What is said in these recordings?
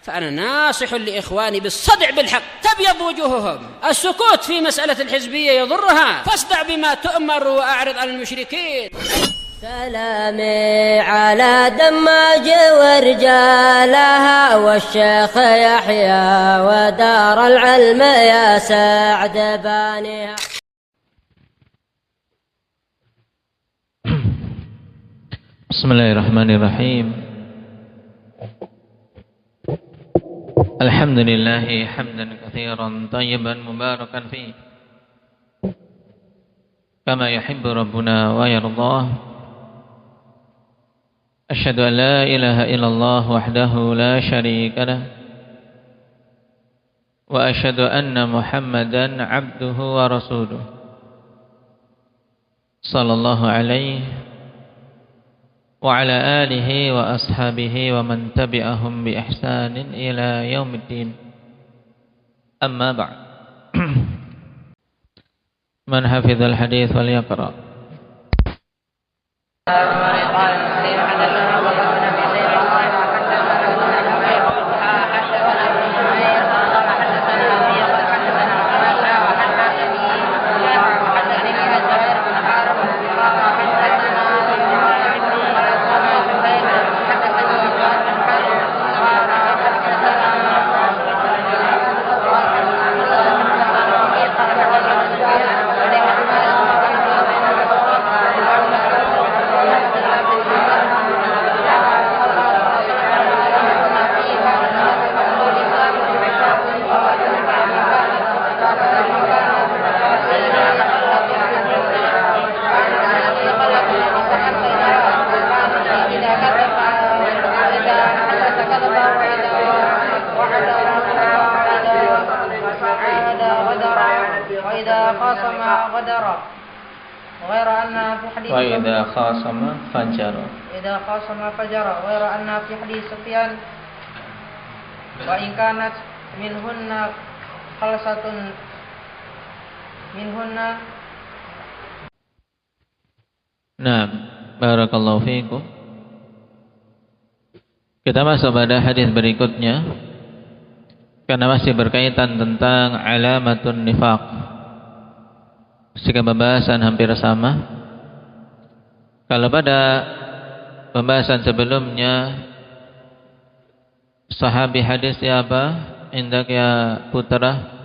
فأنا ناصح لإخواني بالصدع بالحق تبيض وجوههم. السكوت في مسألة الحزبية يضرها، فاصدع بما تؤمر وأعرض عن المشركين. سلامي على دماج ورجالها والشيخ يحيى ودار العلم يا سعد بانيها. Bismillahirrahmanirrahim. Alhamdulillahi hamdan katsiran tayyiban mubarakan fihi kama yuhibbu rabbuna wa yardah. Asyhadu an la ilaha illallah wahdahu la syarika lah wa asyhadu anna Muhammadan abduhu wa rasuluh sallallahu alaihi wa ala alihi wa ashabihi wa man tabi'ahum bi ihsanin ila yaumiddin. Amma ba'd. Man hafizal hadits wal yaqra. وإذا خاصم فجر غير أن في حديث سفيان وإن كانت منهن خلصة منهن. Naam, barakallahu fiikum. Kita masuk pada hadis berikutnya karena masih berkaitan tentang alamatun nifaq. Jika pembahasan hampir sama. Kalau pada pembahasan sebelumnya sahabi hadis siapa? Indak ya putra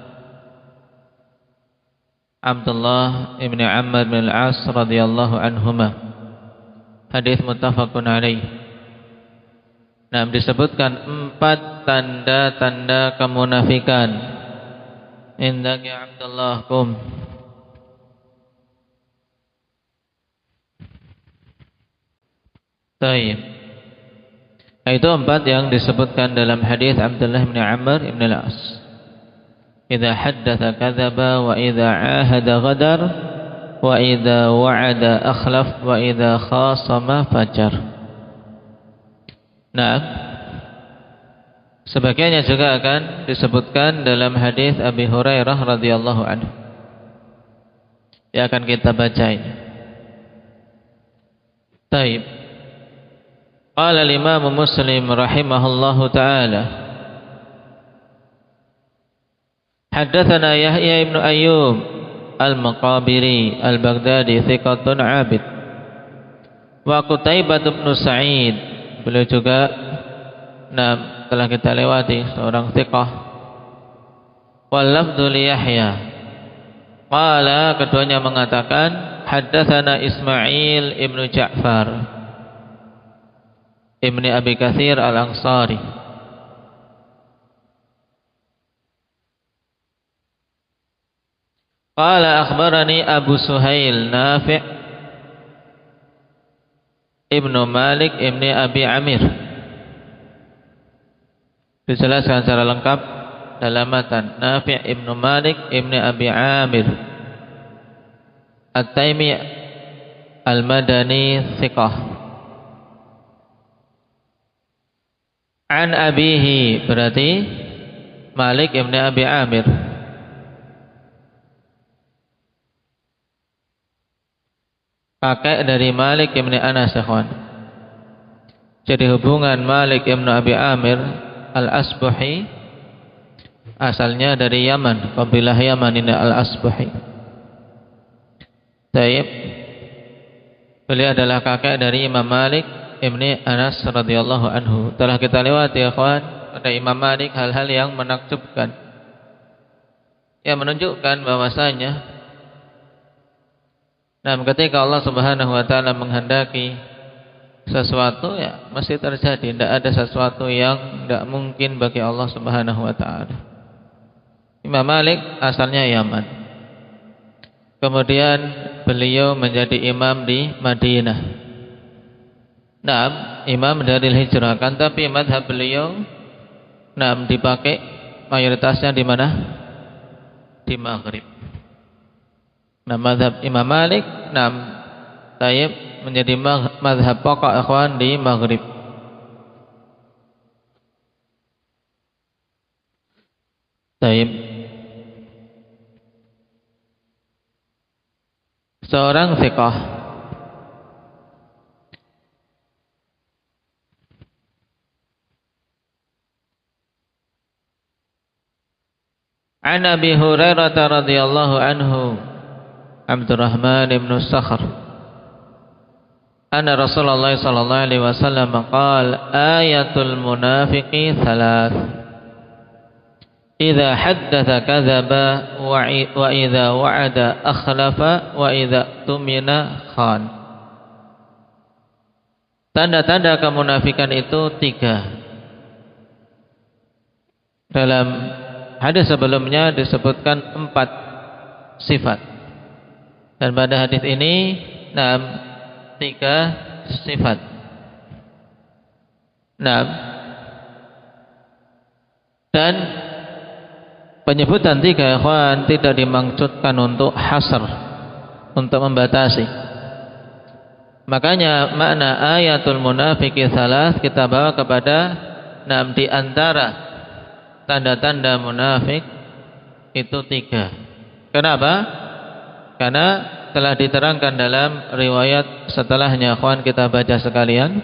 Abdullah ibn Amr bin al-As radhiyallahu anhuma. Hadis muttafaqun alaih. Nah, disebutkan 4 tanda-tanda kemunafikan. Indak ya Abdullah kum. Baik. Itu 4 yang disebutkan dalam hadis Abdullah bin Amr bin al-As. Idza haddatsa kadzaba wa idza ahada ghadar wa idza wa'ada akhlaf wa idza khasama fajar. Nah, sebagiannya juga akan disebutkan dalam hadis Abi Hurairah radhiyallahu anhu. Yang akan kita baca ini. Baik. Qala al-Imam Muslim rahimahullahu ta'ala Haddatsana Yahya ibn Ayyub al-Maqabiri al-Baghdadi thiqatun 'abid wa Qutaibah ibn Sa'id, beliau juga telah kita lewati seorang thiqah. Wal lafdhu li Yahya qala, keduanya mengatakan haddatsana Ismail ibn Ja'far Ibni Abi Katsir al-Ansari. Qala akhbarani Abu Suhail Nafi' Ibnu Malik Ibni Abi Amir. Dijelaskan secara lengkap dalam matan. Nafi' Ibnu Malik Ibni Abi Amir At-Taimi Al-Madani thiqah. An abihi, berarti Malik ibn Abi Amir. Kakek dari Malik ibn Anas, ikhwan. Jadi hubungan Malik ibn Abi Amir Al-Asbahi, asalnya dari Yaman, kabilah Yaman ini Al-Asbahi. Taib, beliau adalah kakek dari Imam Malik Ibni Anas radhiyallahu anhu. Telah kita lewati ya kawan, pada Imam Malik hal-hal yang menakjubkan, yang menunjukkan bahwasanya ketika Allah Subhanahu wa taala menghendaki sesuatu, ya mesti terjadi. Tidak ada sesuatu yang tidak mungkin bagi Allah Subhanahu wa taala. Imam Malik asalnya Yaman. Kemudian beliau menjadi imam di Madinah. Imam dari hijrah, kan tapi madhab beliau dipakai mayoritasnya di mana? Di Maghrib. Madhab Imam Malik taib menjadi madhab pokok ikhwan di Maghrib. Taib, seorang thiqah. An Abi Hurairah radhiyallahu anhu, Abdurrahman ibn Sakhr, anna Rasulullah sallallahu alaihi wasallam qala ayatul munafiqi thalath, idza haddatsa kadzaba wa idza wa'ada akhlafa wa idza tumina khan. Tanda-tanda kemunafikan itu 3. Dalam hadis sebelumnya disebutkan 4 sifat. Dan pada hadis ini 3 sifat. Dan penyebutan 3 ikhwan tidak dimaksudkan untuk hasr, untuk membatasi. Makanya makna ayatul munafiqi salas kita bawa kepada di antara tanda-tanda munafik itu 3. Kenapa? Karena telah diterangkan dalam riwayat setelahnya, ikhwan kita baca sekalian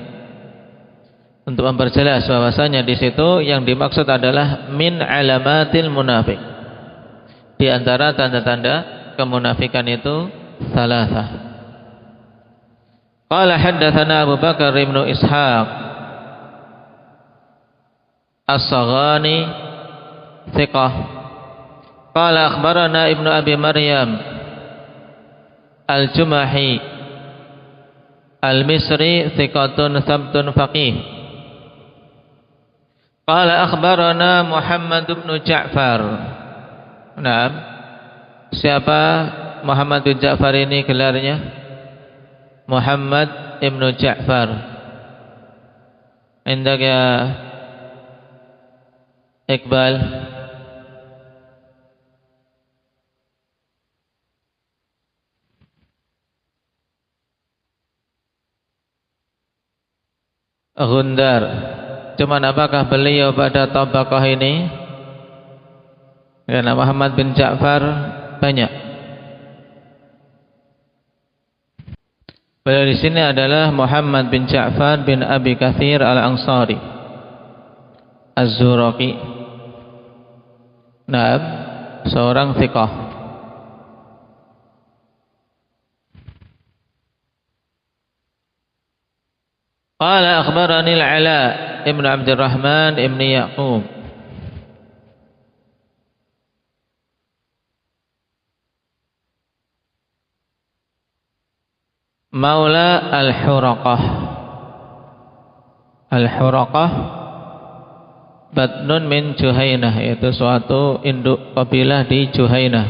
untuk memperjelas bahwasanya di situ yang dimaksud adalah min alamatil munafik. Di antara tanda-tanda kemunafikan itu salasah. Qala haddatsana Abu Bakar ibn Ishaq As-Saghani thiqah. Qala akhbarana Ibnu Abi Maryam Al-Jumahi Al-Misri thiqatun thabtun faqih. Qala akhbarana Muhammad bin Ja'far. Siapa Muhammad bin Ja'far ini gelarnya? Muhammad ibn Ja'far. Indak ya Iqbal. Gundar. Cuman apakah beliau pada tabaqah ini? Karena Muhammad bin Ja'far banyak. Beliau di sini adalah Muhammad bin Ja'far bin Abi Katsir Al-Ansari Az-Zuraqi. Seorang thiqah. Qala akhbarani Al-Ala ibn Abdurrahman ibn Ya'qub. Maula Al-Huraqah. Al-Huraqah batnun min Juhainah, yaitu suatu induk kabilah di Juhainah.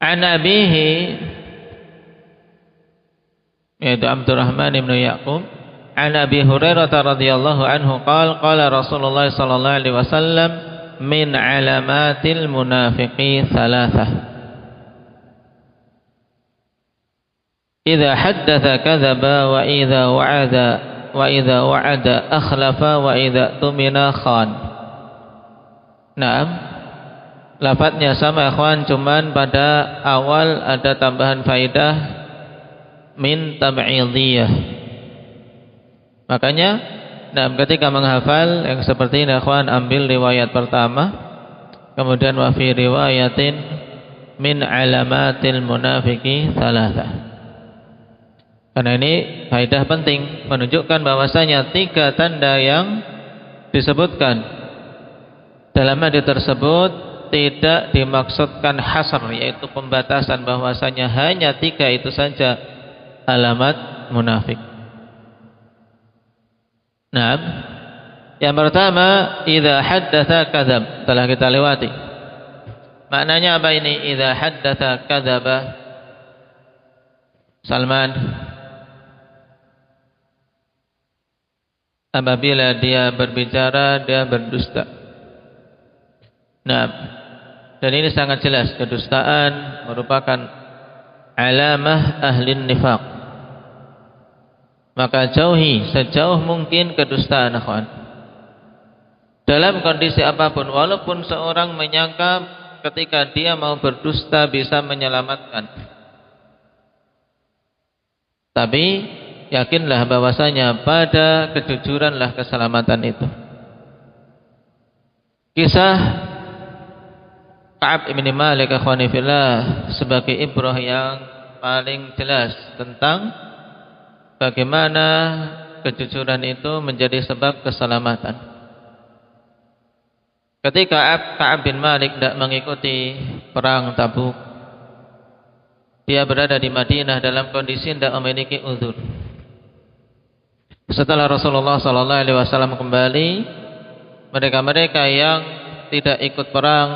An abihi, yaitu Abdurrahman ibn Ya'qub, an Abi Hurairah radhiyallahu anhu qala Rasulullah sallallahu alaihi wasallam min alamatil munafiqi thalathah, idza haddatsa kadzaba wa idza wa'ada akhlafa wa idza tumina khan. lafadznya sama ikhwan, cuman pada awal ada tambahan faidah min tab'idiyah. Makanya ketika menghafal yang seperti ini ikhwan, ambil riwayat pertama, kemudian wa fi riwayatin min alamatil munafiqi thalatha. Karena ini faedah penting, menunjukkan bahwasanya 3 tanda yang disebutkan dalam hadis tersebut tidak dimaksudkan hasr, yaitu pembatasan, bahwasanya hanya 3 itu saja alamat munafik. Nah, yang pertama, idza haddatsa kadzab, telah kita lewati. Maknanya apa ini? Idza haddatsa kadzaba. Salman, apabila dia berbicara, dia berdusta. Nah, dan ini sangat jelas, kedustaan merupakan alamah ahli nifaq. Maka jauhi sejauh mungkin kedustaan, akhwan. Dalam kondisi apapun, walaupun seorang menyangka ketika dia mau berdusta bisa menyelamatkan, tapi yakinlah bahwasanya pada kejujuranlah keselamatan itu. Kisah Ka'ab bin Malik akhwani fillah sebagai ibrah yang paling jelas tentang bagaimana kejujuran itu menjadi sebab keselamatan. Ketika Ka'ab bin Malik tidak mengikuti perang Tabuk, dia berada di Madinah dalam kondisi tidak memiliki uzur. Setelah Rasulullah SAW kembali, mereka-mereka yang tidak ikut perang,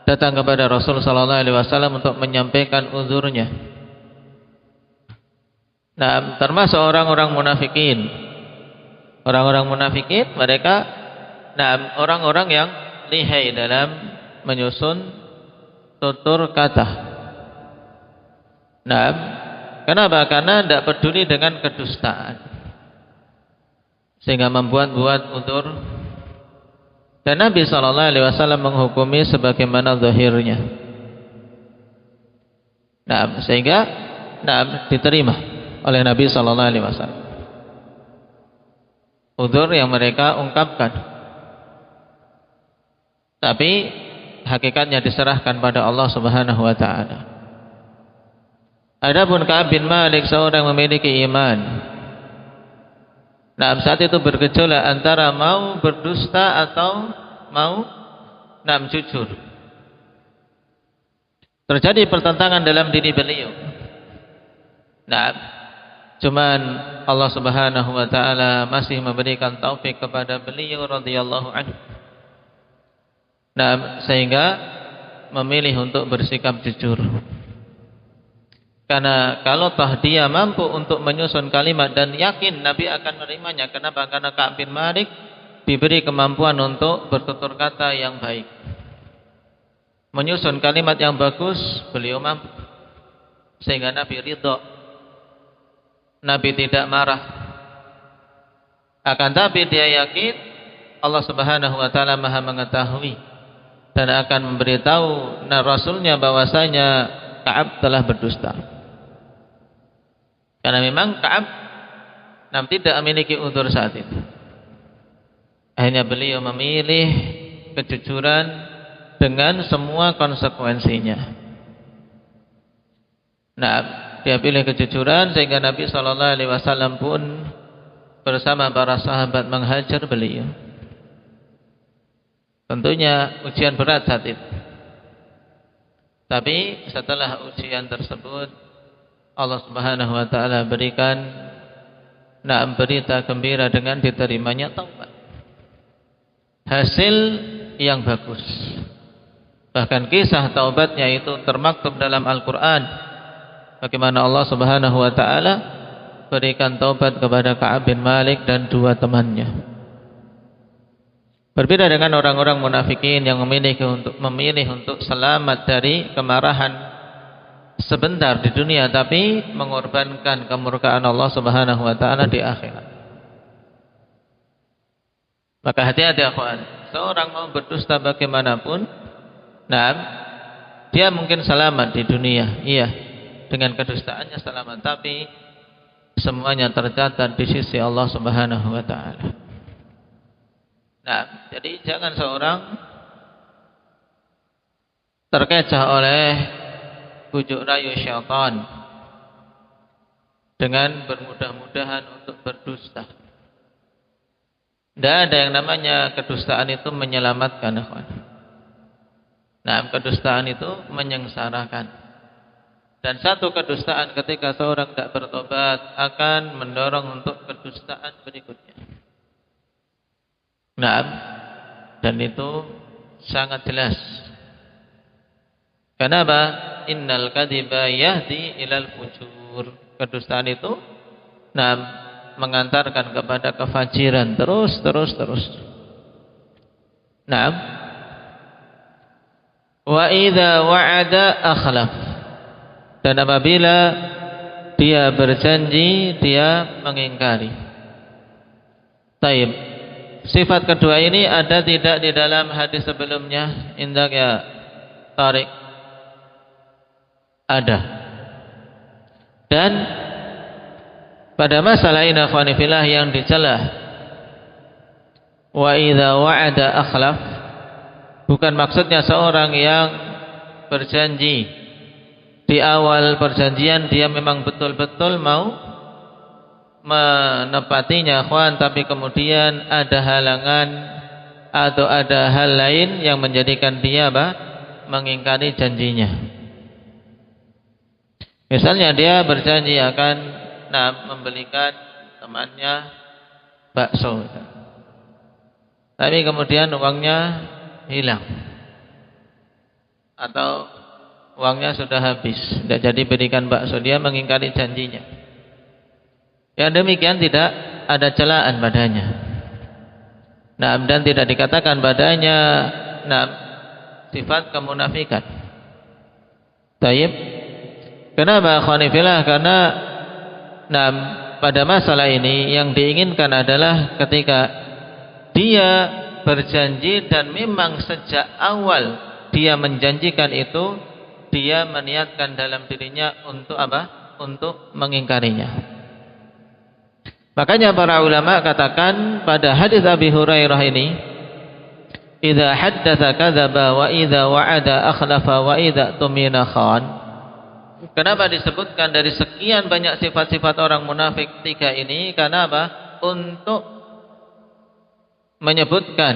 datang kepada Rasul SAW untuk menyampaikan uzurnya. Termasuk orang-orang munafikin. Orang-orang munafikin, mereka orang-orang yang lihai dalam menyusun tutur kata. Kenapa? Karena tidak peduli dengan kedustaan, sehingga membuat-buat uzur. Dan Nabi SAW menghukumi sebagaimana zahirnya. Sehingga diterima oleh Nabi SAW uzur yang mereka ungkapkan. Tapi hakikatnya diserahkan pada Allah Subhanahu wa taala. Adapun Ka'ab bin Malik seorang memiliki iman. Saat itu bergejolak antara mau berdusta atau mau jujur. Terjadi pertentangan dalam diri beliau. Cuman Allah Subhanahu wa taala masih memberikan taufik kepada beliau radhiyallahu anhu. Sehingga memilih untuk bersikap jujur. Karena kalau toh dia mampu untuk menyusun kalimat dan yakin Nabi akan menerimanya. Kenapa? Karena Ka'ab bin Malik diberi kemampuan untuk bertutur kata yang baik, menyusun kalimat yang bagus, beliau mampu. Sehingga Nabi ridha, Nabi tidak marah. Akan tapi dia yakin Allah Subhanahu wa taala Maha mengetahui dan akan memberitahu Rasulnya bahwasanya Ka'ab telah berdusta. Karena memang Ka'ab tidak memiliki uzur saat itu. Akhirnya beliau memilih kejujuran dengan semua konsekuensinya. Dia pilih kejujuran sehingga Nabi SAW pun bersama para sahabat menghajar beliau. Tentunya ujian berat saat itu. Tapi setelah ujian tersebut Allah Subhanahu wa taala berikan berita gembira dengan diterimanya taubat. Hasil yang bagus. Bahkan kisah taubatnya itu termaktub dalam Al-Qur'an. Bagaimana Allah Subhanahu wa taala berikan taubat kepada Ka'ab bin Malik dan 2 temannya. Berbeda dengan orang-orang munafikin yang memilih untuk selamat dari kemarahan sebentar di dunia, tapi mengorbankan kemurkaan Allah Subhanahu wa taala di akhirat. Maka hati-hati akhwan, seorang mau berdusta bagaimanapun, nah, dia mungkin selamat di dunia, iya, dengan kedustaannya selamat, tapi semuanya tercatat di sisi Allah Subhanahu wa taala. Nah, jadi jangan seorang terkecoh oleh bujuk rayu syaitan dengan bermudah-mudahan untuk berdusta. Tidak ada yang namanya kedustaan itu menyelamatkan, ikhwan. Nah, kedustaan itu menyengsarakan. Dan satu kedustaan ketika seorang tidak bertobat akan mendorong untuk kedustaan berikutnya. Nah, dan itu sangat jelas. Kenapa? Innal kadhiba yahdi ilal fujur. Kedustaan itu mengantarkan kepada kefajiran terus. Nah, wa idza wa'ada akhlaf. Dan apabila dia berjanji, dia mengingkari. Taib. Sifat kedua ini ada tidak di dalam hadis sebelumnya? Indak ya Tariq? Ada. Dan pada masalah ini akhwani fillah yang dicela wa idza wa'ada akhlaf, bukan maksudnya seorang yang berjanji di awal perjanjian dia memang betul-betul mau menepatinya, akhwan, tapi kemudian ada halangan atau ada hal lain yang menjadikan dia mengingkari janjinya. Misalnya dia berjanji akan membelikan temannya bakso, tapi kemudian uangnya hilang atau uangnya sudah habis, tidak jadi berikan bakso, dia mengingkari janjinya. Yang demikian tidak ada celaan padanya. Dan tidak dikatakan padanya sifat kemunafikan. Taib. Kenapa akhwani fillah? Karena pada masalah ini yang diinginkan adalah ketika dia berjanji dan memang sejak awal dia menjanjikan itu, dia meniatkan dalam dirinya untuk apa? Untuk mengingkarinya. Makanya para ulama katakan pada hadis Abi Hurairah ini, idza haddatsa kadzaba wa idza wa'ada akhlafa wa idza tumina khan. Kenapa disebutkan dari sekian banyak sifat-sifat orang munafik tiga ini? Karena apa? Untuk menyebutkan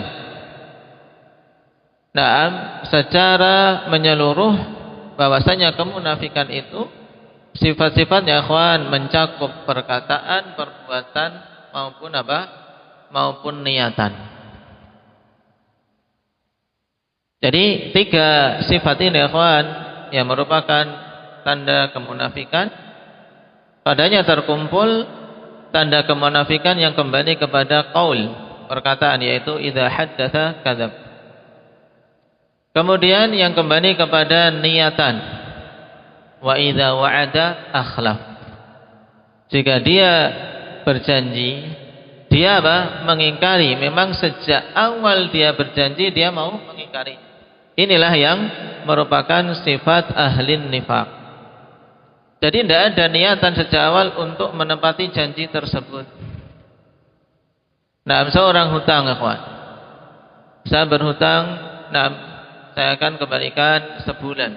secara menyeluruh bahwasanya kemunafikan itu sifat-sifatnya akhwan mencakup perkataan, perbuatan maupun apa? Maupun niatan. Jadi tiga sifat ini akhwan yang merupakan tanda kemunafikan, padanya terkumpul tanda kemunafikan yang kembali kepada qaul, perkataan, yaitu idza haddatsa kadzab. Kemudian yang kembali kepada niatan, wa idza wa'ada akhlaf. Jika dia berjanji, dia mengingkari. Memang sejak awal dia berjanji, dia mau mengingkari. Inilah yang merupakan sifat ahlin nifaq. Jadi tidak ada niatan sejak awal untuk menepati janji tersebut. Seorang hutang, akhwan. Saya berhutang, saya akan kembalikan sebulan.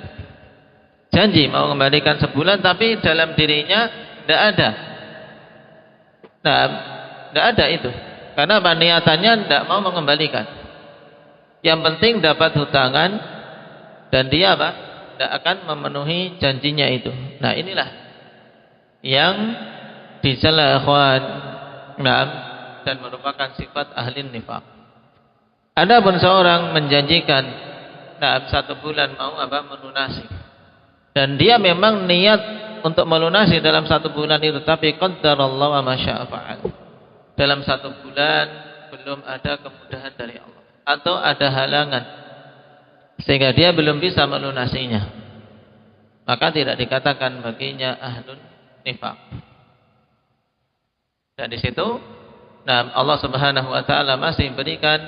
Janji mau kembalikan sebulan, tapi dalam dirinya tidak ada. Tidak ada itu. Karena niatannya tidak mau mengembalikan. Yang penting dapat hutangan dan dia tidak akan memenuhi janjinya itu. Nah, inilah yang dicela akhwan, dan merupakan sifat ahli nifaq. Adapun seorang menjanjikan 1 bulan mau melunasi, dan dia memang niat untuk melunasi dalam 1 bulan itu, tapi qaddarallahu wa ma syaa fa'al. Dalam 1 bulan belum ada kemudahan dari Allah atau ada halangan sehingga dia belum bisa melunasinya, maka tidak dikatakan baginya ahlun nifaq. Dan di situ Allah Subhanahu wa taala masih berikan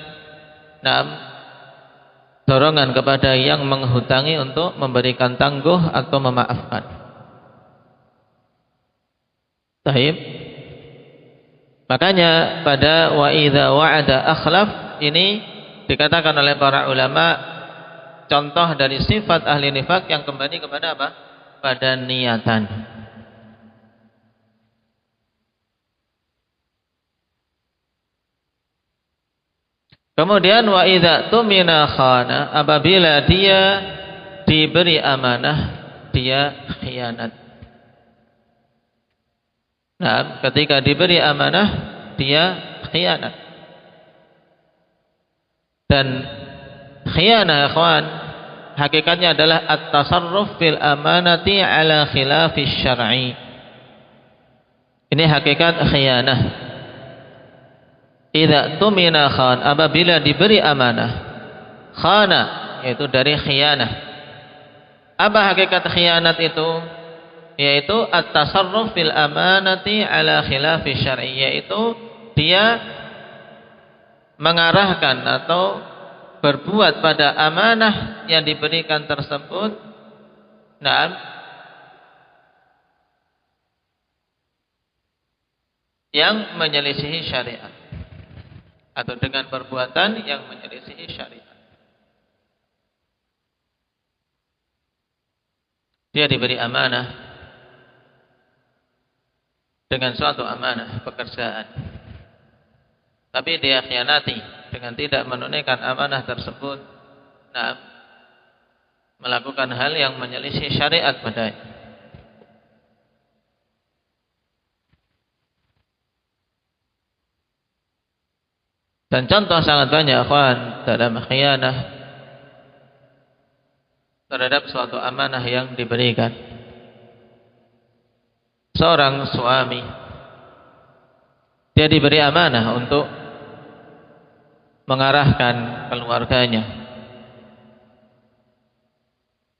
dorongan kepada yang menghutangi untuk memberikan tangguh atau memaafkan. Taib. Makanya pada wa idza wa'ada akhlaf ini dikatakan oleh para ulama contoh dari sifat ahli nifaq yang kembali kepada apa? Pada niatan. Kemudian wa idza tumina khana, apabila dia diberi amanah dia khianat. Nah, ketika diberi amanah dia khianat. Dan khianah ikhwan hakikatnya adalah at-tasarruf fil amanati ala khilafis syar'i. Ini hakikat khianah. Idza tumina khan, apabila diberi amanah, khana yaitu dari khianah. Apa hakikat khianat itu? Yaitu at-tasarruf fil amanati ala khilafi syar'i, yaitu dia mengarahkan atau berbuat pada amanah yang diberikan tersebut yang menyelisihi syariat, atau dengan perbuatan yang menyelisihi syariat. Dia diberi amanah dengan suatu amanah pekerjaan, tapi dia khianati dengan tidak menunaikan amanah tersebut, melakukan hal yang menyelisih syariat padanya. Dan contoh sangat banyak ikhwan dalam khianah terhadap suatu amanah yang diberikan. Seorang suami dia diberi amanah untuk mengarahkan keluarganya,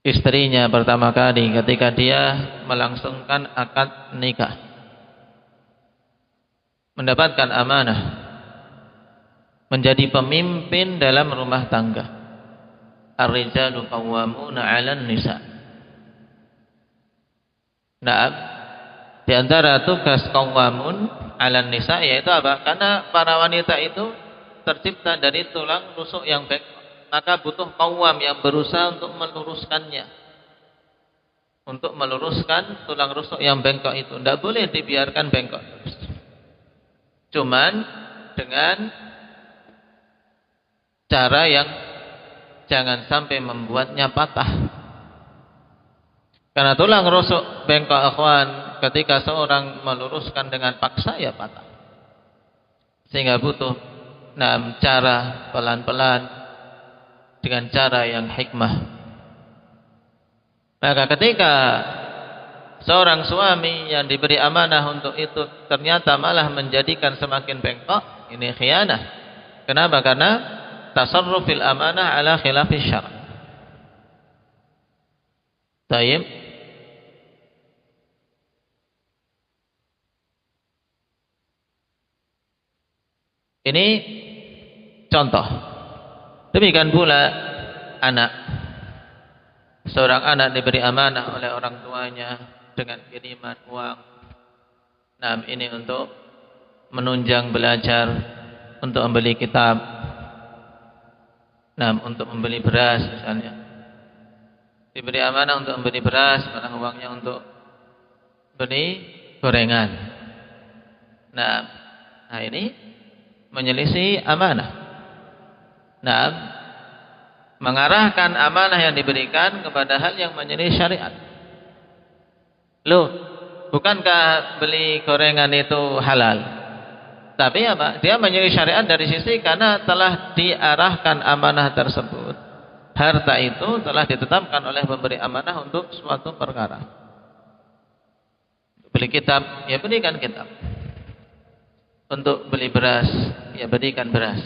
istrinya pertama kali ketika dia melangsungkan akad nikah, mendapatkan amanah menjadi pemimpin dalam rumah tangga. Ar-rijalu qawwamuna 'alan nisa. Di antara tugas qawwamun 'alan nisa yaitu apa? Karena para wanita itu tercipta dari tulang rusuk yang bengkok, maka butuh qawwam yang berusaha untuk meluruskannya, untuk meluruskan tulang rusuk yang bengkok itu. Tidak boleh dibiarkan bengkok terus. Cuman dengan cara yang jangan sampai membuatnya patah. Karena tulang rusuk bengkok ikhwan, ketika seorang meluruskan dengan paksa ya patah. Sehingga butuh cara pelan-pelan dengan cara yang hikmah. Maka ketika seorang suami yang diberi amanah untuk itu ternyata malah menjadikan semakin bengkok, ini khianah. Kenapa? Karena tasarruf fil amanah ala khilafi syar'. Tayyib. Ini contoh. Demikian pula anak. Seorang anak diberi amanah oleh orang tuanya dengan kiriman uang. Ini untuk menunjang belajar, untuk membeli kitab, untuk membeli beras misalnya. Diberi amanah untuk membeli beras, malah uangnya untuk beli gorengan. Nah ini menyelisih amanah. Mengarahkan amanah yang diberikan kepada hal yang menyelisih syariat. Loh, bukankah beli gorengan itu halal? Tapi apa? Dia menyelisih syariat dari sisi karena telah diarahkan amanah tersebut. Harta itu telah ditetapkan oleh pemberi amanah untuk suatu perkara. Beli kitab, ya belikan kitab. Untuk beli beras, ya berikan beras.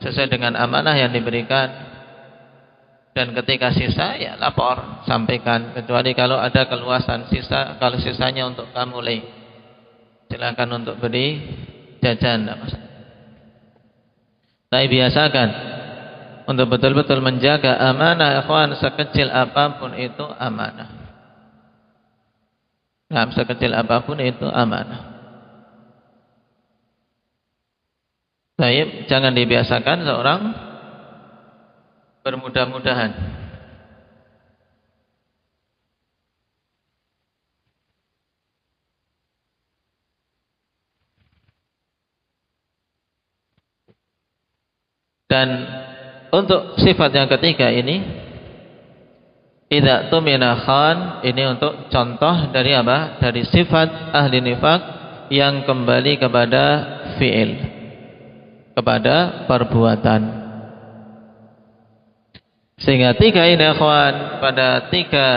Sesuai dengan amanah yang diberikan. Dan ketika sisa, ya lapor, sampaikan. Kecuali kalau ada keluasan sisa, kalau sisanya untuk kamu silakan untuk beli jajan. Tapi biasakan untuk betul-betul menjaga amanah ikhwan, sekecil apapun itu amanah. Nah, sekecil apapun itu amanah. Baik, jangan dibiasakan seorang bermudah-mudahan. Dan untuk sifat yang ketiga ini, idza tumina khan, ini untuk contoh dari apa? Dari sifat ahli nifaq yang kembali kepada fi'il, kepada perbuatan. Sehingga tiga ini ikhwan, pada tiga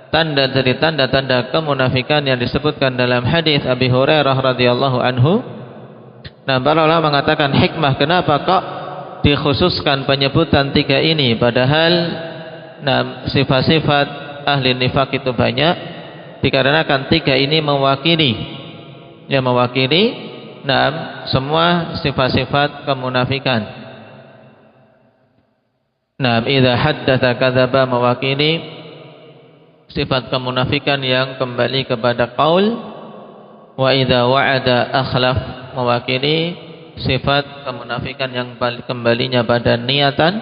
tanda dari tanda-tanda kemunafikan yang disebutkan dalam hadis Abi Hurairah radhiyallahu anhu. Nah, para ulama mengatakan hikmah kenapa kok dikhususkan penyebutan tiga ini, padahal sifat-sifat ahli nifaq itu banyak. Dikarenakan tiga ini mewakili semua sifat-sifat kemunafikan. Idza haddatsa kadzaba, mewakili sifat kemunafikan yang kembali kepada qaul. Wa idza wa'ada akhlaf, mewakili sifat kemunafikan yang kembalinya pada niatan.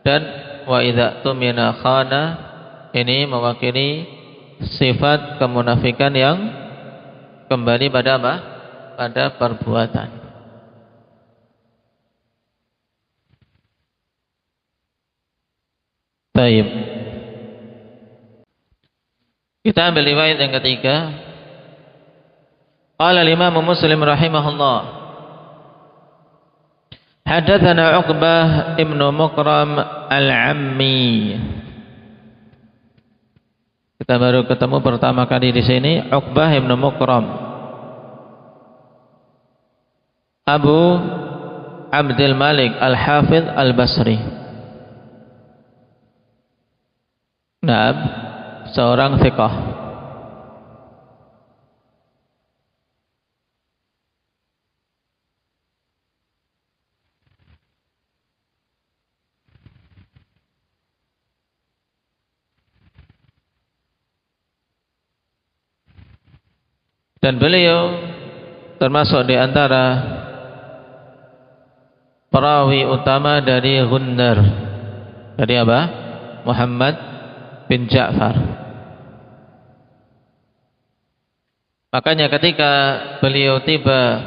Dan wa idza tumina khana, ini mewakili sifat kemunafikan yang kembali pada apa? Pada perbuatan. Baik. Kita ambil riwayat yang ketiga. Qala al-Imam Muslim rahimahullah, Hadatsana Uqbah ibn Muqram al-Ammi. Kita baru ketemu pertama kali di sini, Uqbah ibn Muqram, Abu Abdul Malik al-Hafidh al-Basri. Naam, seorang thiqah. Dan beliau termasuk di antara perawi utama dari Gundar. Dari apa? Muhammad bin Ja'far. Makanya ketika beliau tiba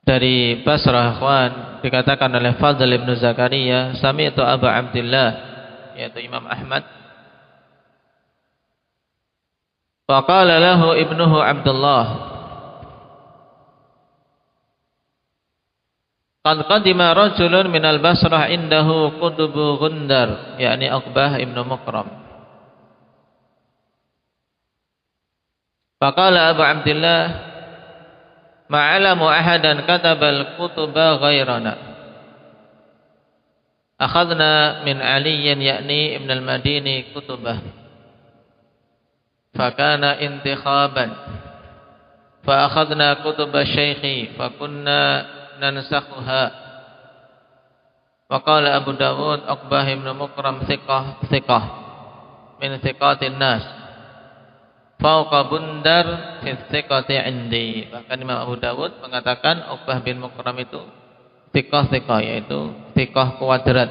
dari Basrah, ikhwan, dikatakan oleh Fadl ibn Zakaria, sami'tu Abu Abdullah, yaitu Imam Ahmad, faqala lahu ibnuhu Abdullah, qad qadima rajulun minal Basrah indahu qutubu Gundar, yakni Uqbah ibn Muqram. Faqala Abu Abdullah, ma'alamu ahadan katabal kutuba ghairana, akhadna min aliyin yakni ibn al-Madini kutubah, fakana intikhaban, fa akhadna kutub asy-syaikhi fa kunna nansakhuha. Wa qala Abu Dawud, Uqbah ibn Muqram thiqah min thiqatin nas, fauqa Bundar fi thiqati indi. Bahkan Imam Abu Dawud mengatakan Uqbah bin Muqram itu thiqah, yaitu thiqah kuadrat.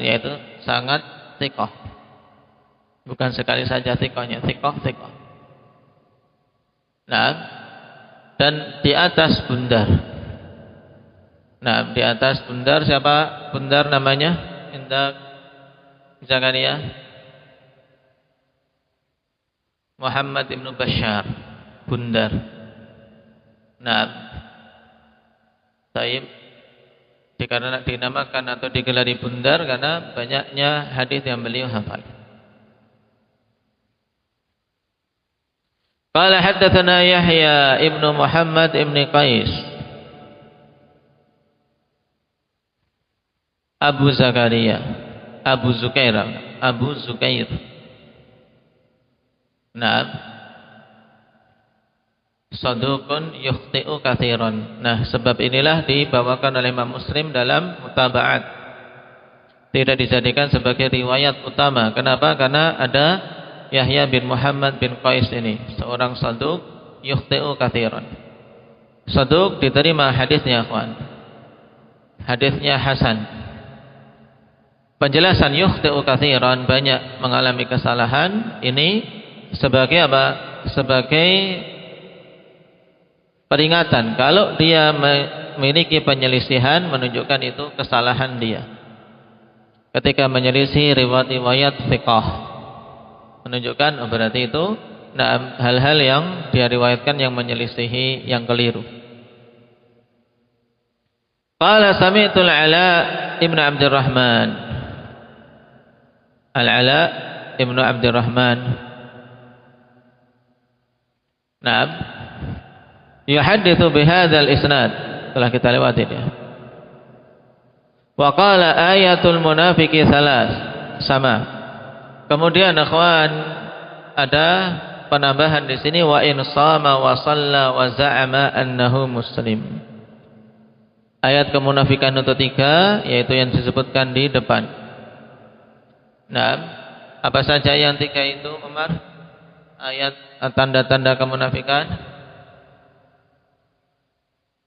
Yaitu sangat thiqah. Bukan sekali saja thiqahnya, thiqah. Dan di atas Bundar. Di atas Bundar siapa? Bundar namanya? Indah Zakaria, Muhammad ibn Bashar, Bundar. Taib dikarenakan dinamakan atau digelari Bundar karena banyaknya hadis yang beliau hafal. Qala haddatsana Yahya ibnu Muhammad ibn Qais, Abu Zakaria, Abu Zukair. saduqun yukhti'u katsiran. Nah, sebab inilah dibawakan oleh Imam Muslim dalam mutaba'at. Tidak dijadikan sebagai riwayat utama. Kenapa? Karena ada Yahya bin Muhammad bin Qais ini, seorang saduq yukhti'u katsiran. Saduq diterima hadisnya, akhwan. Hadisnya hasan. Penjelasan yukhti'u katsiran, banyak mengalami kesalahan, ini sebagai apa? Sebagai peringatan kalau dia memiliki penyelisihan, menunjukkan itu kesalahan dia. Ketika menyelisih riwayat-riwayat thiqah, menunjukkan berarti itu hal-hal yang dia riwayatkan yang menyelisihi, yang keliru. Qala sami'tu al-Ala ibn Abdurrahman. Al-Ala ibn Abdurrahman. Naam. Yuhadditsu bihadzal isnad, telah kita lewati dia. Wa qala ayatul munafiqi salas, sama. Kemudian akhwan, ada penambahan di sini, wa in shama wa shalla wa za'ama annahu muslim. Ayat kemunafikan untuk 3, yaitu yang disebutkan di depan. Nah, apa saja yang 3 itu, Umar? Ayat tanda-tanda kemunafikan.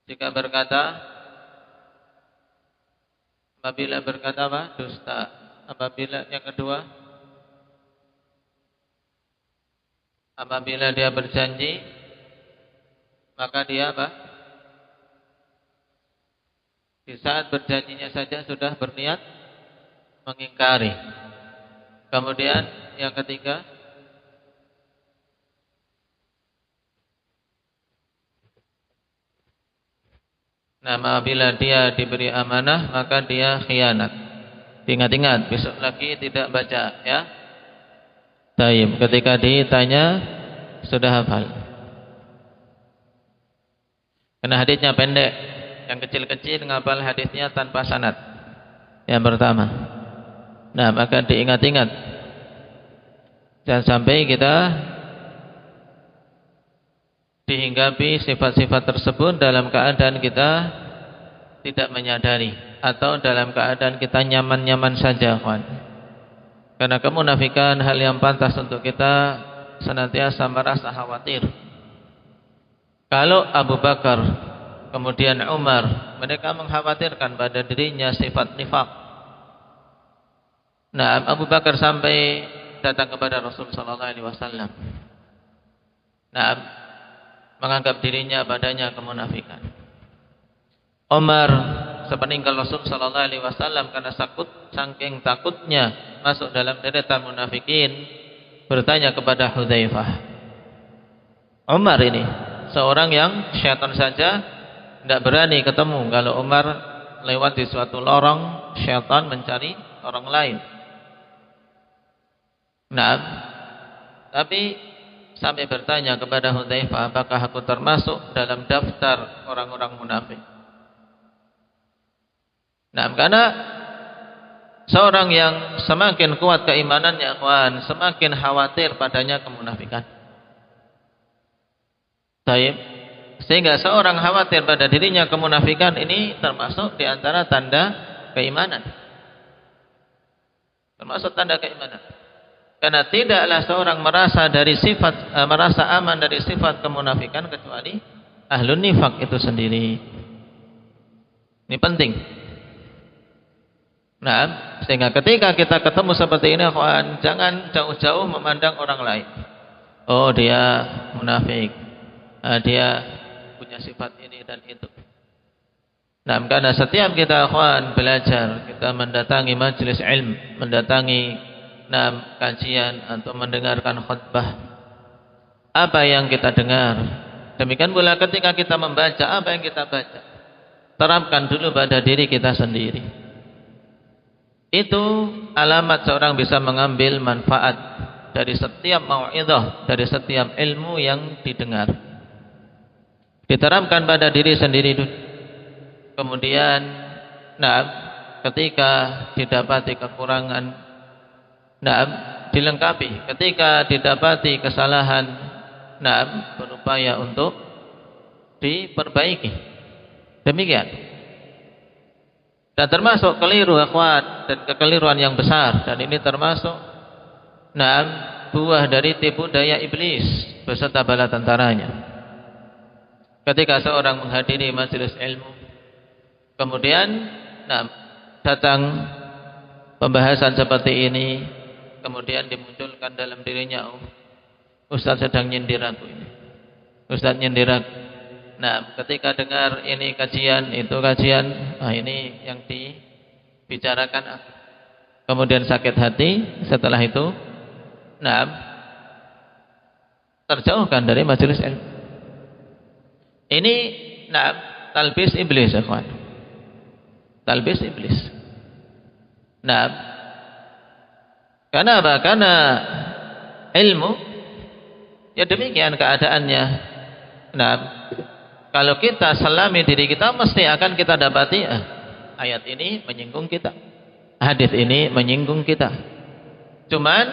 Jika berkata, apabila berkata apa? Dusta. Apabila yang kedua, apabila dia berjanji, maka dia apa? Di saat berjanjinya saja sudah berniat mengingkari. Kemudian yang ketiga, apabila dia diberi amanah maka dia khianat. Ingat-ingat, besok lagi tidak baca, ya. Taib, ketika ditanya sudah hafal. Karena hadisnya pendek, yang kecil-kecil ngapal hadisnya tanpa sanad. Yang pertama. Nah, maka diingat-ingat. Jangan sampai kita dihinggapi sifat-sifat tersebut dalam keadaan kita tidak menyadari, atau dalam keadaan kita nyaman-nyaman saja, kawan. Karena kemunafikan hal yang pantas untuk kita senantiasa merasa khawatir. Kalau Abu Bakar, kemudian Umar, mereka mengkhawatirkan pada dirinya sifat nifaq. Nah, Abu Bakar sampai datang kepada Rasul sallallahu alaihi wasallam. Nah, menganggap dirinya padanya kemunafikan. Umar sepeninggal Rasul sallallahu alaihi wasallam karena saking takutnya masuk dalam deretan munafikin, bertanya kepada Hudzaifah. Umar ini seorang yang syaitan saja tidak berani ketemu. Kalau Umar lewat di suatu lorong, syaitan mencari orang lain. Nah, tapi sampai bertanya kepada Hudzaifah, apakah aku termasuk dalam daftar orang-orang munafik? Nah, karena seorang yang semakin kuat keimanannya, kawan, semakin khawatir padanya kemunafikan. Baik, sehingga seorang khawatir pada dirinya kemunafikan, ini termasuk di antara tanda keimanan. Termasuk tanda keimanan. Karena tidaklah seorang merasa aman dari sifat kemunafikan kecuali ahlun nifaq itu sendiri. Ini penting. Nah, sehingga ketika kita ketemu seperti ini, kawan, jangan jauh-jauh memandang orang lain. Oh, dia munafik. Dia punya sifat ini dan itu. Nah, karena setiap kita, kawan, belajar, kita mendatangi majelis ilmu, mendatangi kajian atau mendengarkan khutbah, apa yang kita dengar, demikian pula ketika kita membaca, apa yang kita baca, terapkan dulu pada diri kita sendiri. Itu alamat seorang bisa mengambil manfaat dari setiap mau'izah, dari setiap ilmu yang didengar. Diterapkan pada diri sendiri dulu. Kemudian ketika didapati kekurangan, dilengkapi. Ketika didapati kesalahan, berupaya untuk diperbaiki. Demikian. Dan termasuk keliru akhwat dan kekeliruan yang besar, dan ini termasuk buah dari tipu daya iblis beserta bala tentaranya. Ketika seorang menghadiri majelis ilmu, kemudian datang pembahasan seperti ini, kemudian dimunculkan dalam dirinya, Ustaz sedang nyindir aku ini, Ustaz nyindir aku. Ketika dengar ini kajian, itu kajian, ini yang dibicarakan aku. Kemudian sakit hati, setelah itu terjauhkan dari majelis ilmu. Ini talbis iblis, ikhwan. Talbis iblis. Karena apa? Karena ilmu ya demikian keadaannya. Kalau kita selami diri kita, mesti akan kita dapati ayat ini menyinggung kita, hadis ini menyinggung kita. Cuman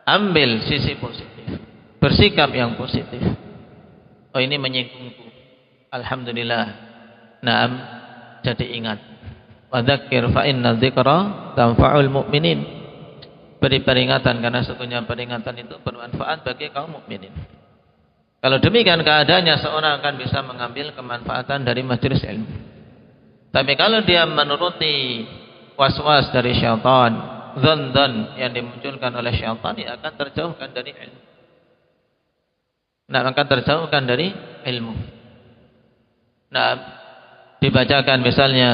ambil sisi positif, bersikap yang positif. Oh, ini menyinggungku, alhamdulillah. Jadi ingat. Wadzakir fa inna dzikra tanfa'ul mu'minin. Beri peringatan karena sesungguhnya peringatan itu bermanfaat bagi kaum mukminin. Kalau demikian keadaannya, seorang akan bisa mengambil kemanfaatan dari majelis ilmu. Tapi kalau dia menuruti was-was dari syaitan, dzan-dzan yang dimunculkan oleh syaitan, dia akan terjauhkan dari ilmu. Akan terjauhkan dari ilmu. Dibacakan misalnya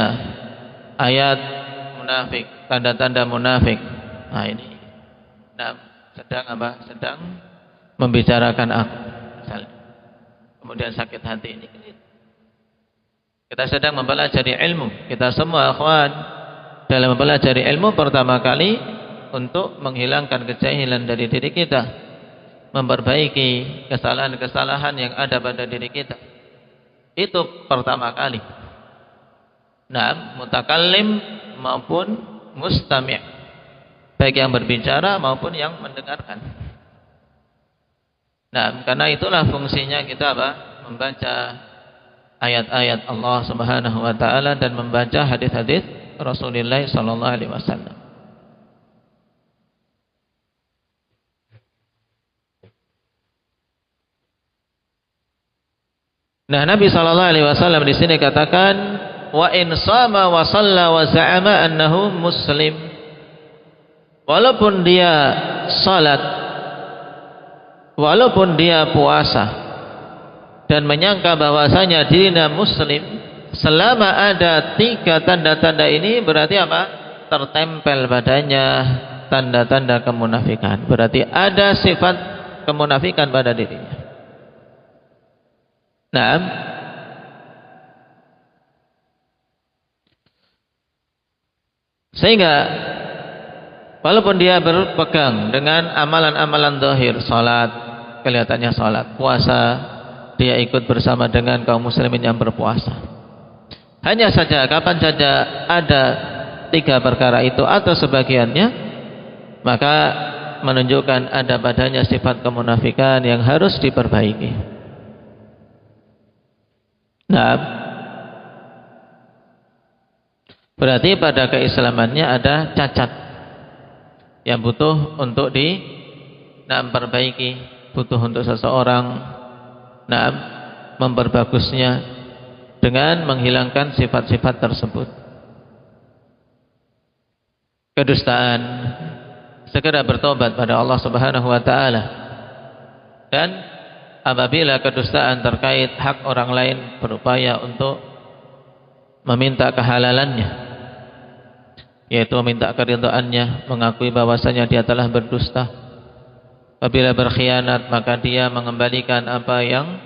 ayat munafik, tanda-tanda munafik. Ini sedang apa? Sedang membicarakan aku. Misalnya. Kemudian sakit hati ini. Kita sedang mempelajari ilmu. Kita semua akhwan dalam mempelajari ilmu pertama kali untuk menghilangkan kejahilan dari diri kita, memperbaiki kesalahan-kesalahan yang ada pada diri kita. Itu pertama kali. Mutakallim maupun mustami', baik yang berbicara maupun yang mendengarkan. Karena itulah fungsinya kita membaca ayat-ayat Allah Subhanahu wa taala dan membaca hadis-hadis Rasulullah sallallahu alaihi wasallam. Nabi sallallahu alaihi wasallam di sini katakan, wa in shama wa shalla wa za'ama annahu muslim. Walaupun dia salat, walaupun dia puasa dan menyangka bahwasanya dirinya muslim, selama ada 3 tanda-tanda ini berarti apa? Tertempel padanya tanda-tanda kemunafikan. Berarti ada sifat kemunafikan pada dirinya. Sehingga walaupun dia berpegang dengan amalan-amalan zahir, salat, kelihatannya salat, puasa, dia ikut bersama dengan kaum muslimin yang berpuasa. Hanya saja kapan saja ada 3 perkara itu atau sebagiannya, maka menunjukkan ada padanya sifat kemunafikan yang harus diperbaiki. Berarti pada keislamannya ada cacat yang butuh untuk diperbaiki, butuh untuk seseorang memperbagusnya dengan menghilangkan sifat-sifat tersebut. Kedustaan, segera bertobat pada Allah Subhanahu wa taala. Dan apabila kedustaan terkait hak orang lain, berupaya untuk meminta kehalalannya, yaitu meminta keridhaannya, mengakui bahwasanya dia telah berdusta. Apabila berkhianat, maka dia mengembalikan apa yang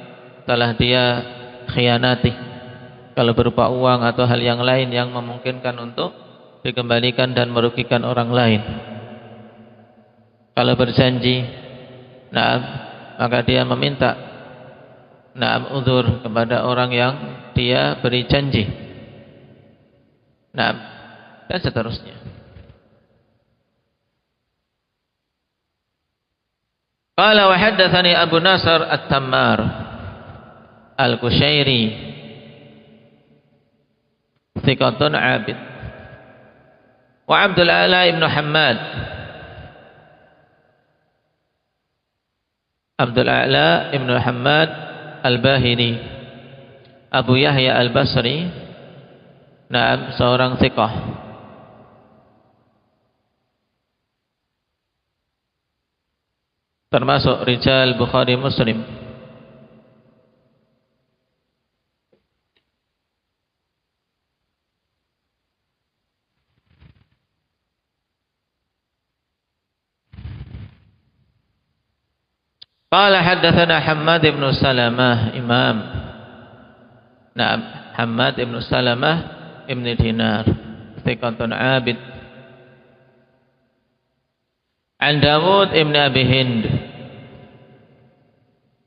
telah dia khianati, kalau berupa uang atau hal yang lain yang memungkinkan untuk dikembalikan dan merugikan orang lain. Kalau berjanji, maka dia meminta uzur kepada orang yang dia beri janji, dan seterusnya. Qala wa haddatsani Abu Nasr At-Tammar. Al-Kushairi thiqatun abid. Wa Abdul A'la ibn Hammad, Abdul A'la ibn Hammad Al-Bahili, Abu Yahya Al-Basri, nah, seorang thiqah. Termasuk rijal Bukhari Muslim. Qala haddatsana Hammad ibn Salamah Imam. Nah, Hammad ibn Salamah ibn Dinar, thiqatun abid. An Dawud ibn Abi Hind.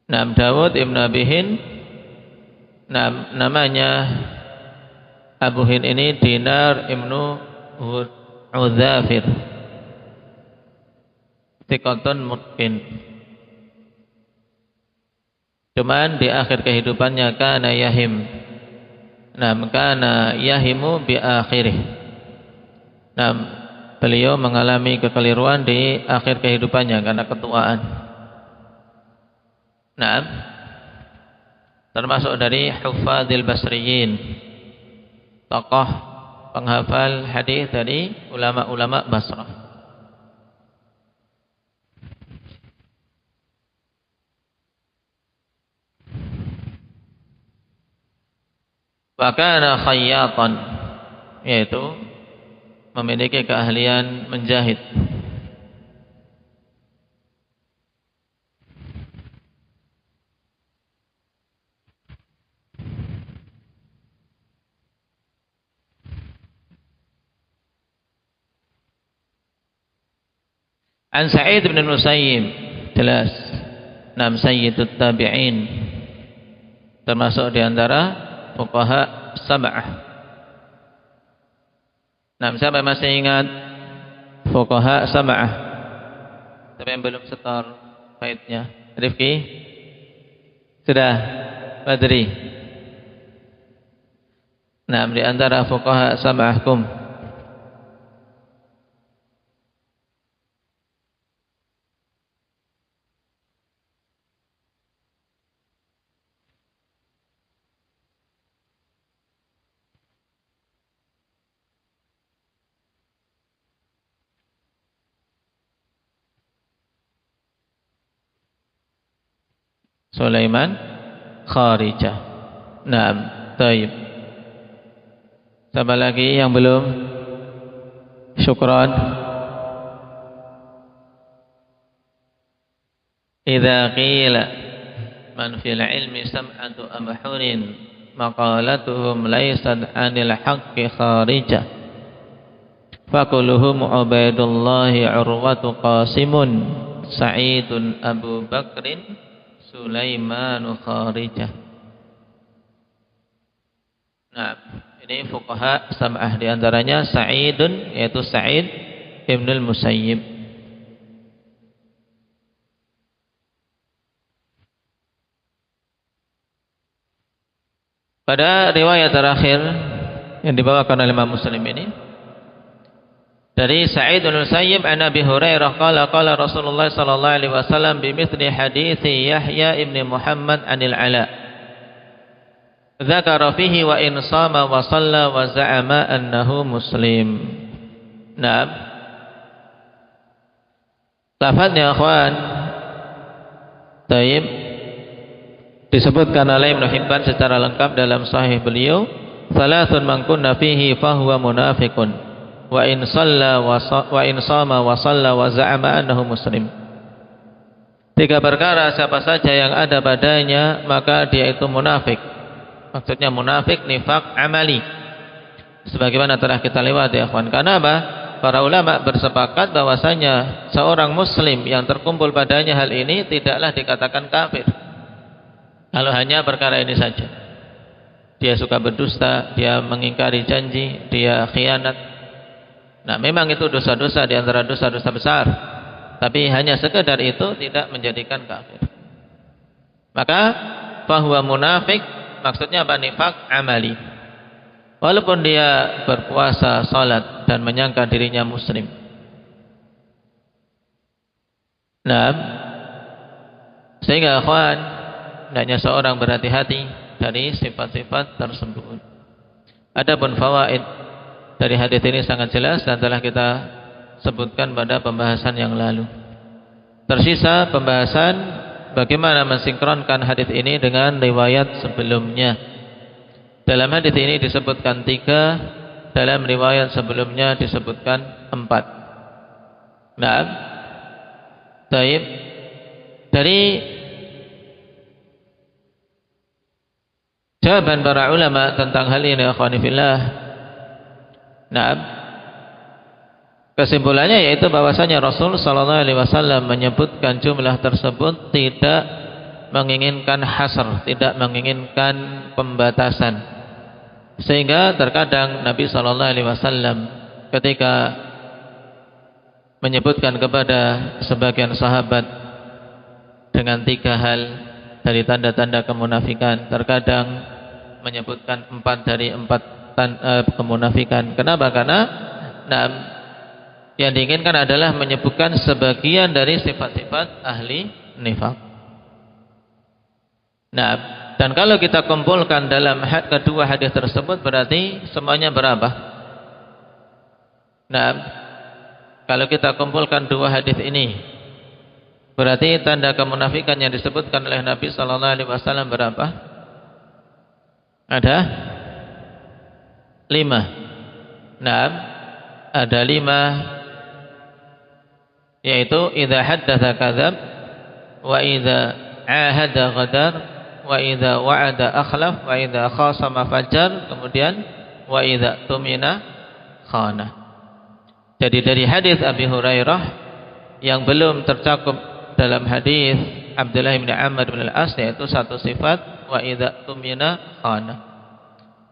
Nah, Dawud ibn Abi Hind, nah, namanya Abu Hind ini Dinar ibn Udzafir, thiqatun mutqin. Cuman di akhir kehidupannya kana yahim. Nah, kana yahimu bi akhirih. Nah, beliau mengalami kekeliruan di akhir kehidupannya karena ketuaan. Nah, termasuk dari Huffadzil Basriyin, tokoh penghafal hadis dari ulama-ulama Basrah. Wa kana khayyatan, yaitu memiliki keahlian menjahit. An Sa'id bin Musayyib, jelas, nam sayyidut tabi'in, termasuk di antara fuqaha sab'ah. Nah, siapa masih ingat fuqaha sab'ah? Tapi yang belum setor faidnya, Rifki? Sudah? Badri? Nah, di antara fuqaha sab'ah kum. Sulaiman Kharijah. Naam, taib. Siapa lagi yang belum? Syukran. Idza qila man fil ilmi sam'atu amhurin maqalatuhum laysat 'anil haqqi kharijah. Fakuluhum Ubaidullah Urwatu Qasimun Sa'idun Abu Bakrin Sulaiman Kharijah. Nah, ini fuqaha sab'ah, di antaranya Sa'idun, yaitu Sa'id ibn al-Musayyib. Pada riwayat terakhir yang dibawakan oleh Imam Muslim ini, dari Sa'id bin Musayyib an Abi Hurairah qala qala Rasulullah sallallahu alaihi wasallam bimithli hadithi Yahya ibn Muhammad anil Ala. Dzakara fihi wa in sama wa shalla wa za'ama annahu muslim. Naam. Lafadznya ikhwan. Taib. Disebutkan oleh Ibnu Hibban secara lengkap dalam sahih beliau, "Salatsun man kunna fihi fahuwa munafiqun." Wa in shalla wa in shama wa shalla wa za'ama annahu muslim. Tiga perkara siapa saja yang ada padanya maka dia itu munafik. Maksudnya munafik nifaq amali. Sebagaimana telah kita lewati ya ikhwan. Karena apa? Para ulama bersepakat bahwasanya seorang muslim yang terkumpul padanya hal ini tidaklah dikatakan kafir. Kalau hanya perkara ini saja. Dia suka berdusta, dia mengingkari janji, dia khianat. Nah, memang itu dosa-dosa di antara dosa-dosa besar. Tapi hanya sekedar itu tidak menjadikan kafir. Maka fahuwa munafik. Maksudnya apa? Nifak amali. Walaupun dia berpuasa, salat dan menyangka dirinya muslim. Nah, sehingga akhwan, hendaknya seorang berhati-hati dari sifat-sifat tersebut. Adapun fawaid dari hadis ini sangat jelas dan telah kita sebutkan pada pembahasan yang lalu. Tersisa pembahasan bagaimana mensinkronkan hadis ini dengan riwayat sebelumnya. Dalam hadis ini disebutkan 3, dalam riwayat sebelumnya disebutkan 4. Nah, baik. Dari jawaban para ulama tentang hal ini, akhwani fillah, nah, kesimpulannya yaitu bahwasanya Rasul sallallahu alaihi wasallam menyebutkan jumlah tersebut tidak menginginkan hasr, tidak menginginkan pembatasan. Sehingga terkadang Nabi sallallahu alaihi wasallam ketika menyebutkan kepada sebagian sahabat dengan 3 hal dari tanda-tanda kemunafikan, terkadang menyebutkan 4 dari 4 kemunafikan. Kenapa? Karena yang diinginkan adalah menyebutkan sebagian dari sifat-sifat ahli nifak. Nah, dan kalau kita kumpulkan dalam kedua hadis tersebut berarti semuanya berapa? Nah, kalau kita kumpulkan 2 hadis ini berarti tanda kemunafikan yang disebutkan oleh Nabi sallallahu alaihi wasallam berapa? Ada 5. Nah, ada 5, yaitu idza haddatsa kadzab, wa idza ahada ghadar, wa idza wa'ada akhlaf, wa idza khasama fajar, kemudian wa idza tumina khana. Jadi dari hadis Abi Hurairah yang belum tercakup dalam hadis Abdullah bin Amr bin Al-As, yaitu 1 sifat, wa idza tumina khana.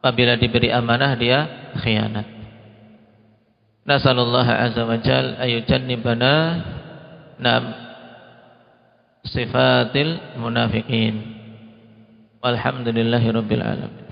Apabila diberi amanah dia khianat. Nasallallahu azza wa jalla ayujannibana sifatil munafiqin. Walhamdulillahirabbil alamin.